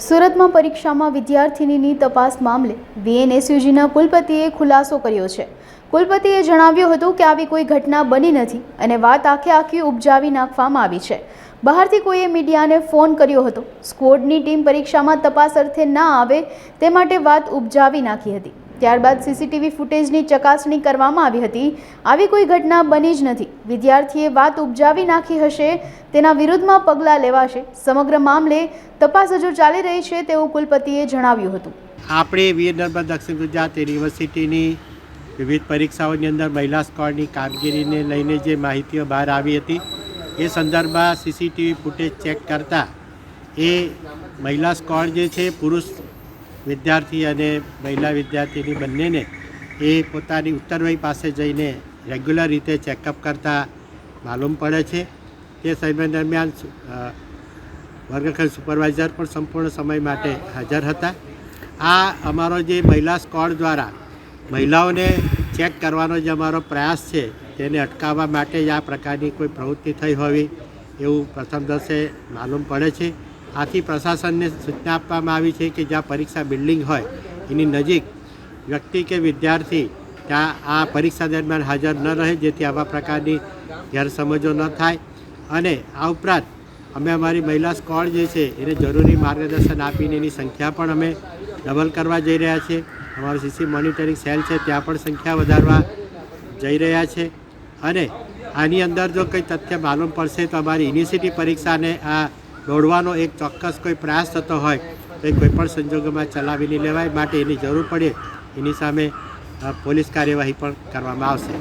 સુરતમાં પરીક્ષામાં વિદ્યાર્થિનીની તપાસ મામલે વીએનએસયુજીના કુલપતિએ ખુલાસો કર્યો છે। કુલપતિએ જણાવ્યું હતું કે આવી કોઈ ઘટના બની નથી અને વાત આખી ઉપજાવી નાખવામાં આવી છે। બહારથી કોઈએ મીડિયાને ફોન કર્યો હતો। સ્ક્વોડની ટીમ પરીક્ષામાં તપાસ અર્થે ના આવે તે માટે વાત ઉપજાવી નાખી હતી। ત્યારબાદ સીસીટીવી ફૂટેજની ચકાસણી કરવામાં આવી હતી। આવી કોઈ ઘટના બની જ નથી। વિદ્યાર્થીએ વાત ઉપજાવી નાખી હશે તેના વિરુદ્ધમાં પગલાં લેવાશે। સમગ્ર મામલે તપાસ હજુ ચાલી રહી છે તેવું કુલપતિએ જણાવ્યું હતું। આપણે વીર નર્મદ દક્ષિણ ગુજરાત યુનિવર્સિટીની વિવિધ પરીક્ષાઓની અંદર મહિલા સ્ક્વોડની કામગીરીને લઈને જે માહિતીઓ બહાર આવી હતી એ સંદર્ભમાં સીસીટીવી ફૂટેજ ચેક કરતાં એ મહિલા સ્ક્વોડ જે છે પુરુષ વિદ્યાર્થી અને મહિલા વિદ્યાર્થીની બંનેને એ પોતાની ઉત્તરવય પાસે જઈને રેગ્યુલર રીતે ચેકઅપ કરતાં માલુમ પડે છે। તે સમય દરમિયાન વર્ગખંડ સુપરવાઇઝર પણ સંપૂર્ણ સમય માટે હાજર હતા। આ અમારો જે મહિલા સ્ક્વોડ દ્વારા મહિલાઓને ચેક કરવાનો જે અમારો પ્રયાસ છે તેને અટકાવવા માટે જ આ પ્રકારની કોઈ પ્રવૃત્તિ થઈ હોવી એવું પ્રથમ દર્શે માલુમ પડે છે। આથી પ્રશાસનને સૂચના આપવામાં આવી છે કે જ્યાં પરીક્ષા બિલ્ડિંગ હોય એની નજીક વ્યક્તિ કે વિદ્યાર્થી ત્યાં આ પરીક્ષા દરમિયાન હાજર ન રહે, જેથી આવા પ્રકારની ગેરસમજો ન થાય। અને આ ઉપરાંત અમે અમારી મહિલા સ્ક્વોડ જે છે એને જરૂરી માર્ગદર્શન આપીને એની સંખ્યા પણ અમે ડબલ કરવા જઈ રહ્યા છીએ। અમારું સીસી મોનિટરિંગ સેલ છે ત્યાં પણ સંખ્યા વધારવા જઈ રહ્યા છે। અને આની અંદર જો કંઈ તથ્ય માલુમ પડશે તો અમારી યુનિવર્સિટી પરીક્ષાને આ દોડવાનો એક ચોક્કસ કોઈ પ્રયાસ થતો હોય તો એ કોઈપણ સંજોગોમાં ચલાવી નહીં લેવાય। માટે એની જરૂર પડે એની સામે પોલીસ કાર્યવાહી પણ કરવામાં આવશે।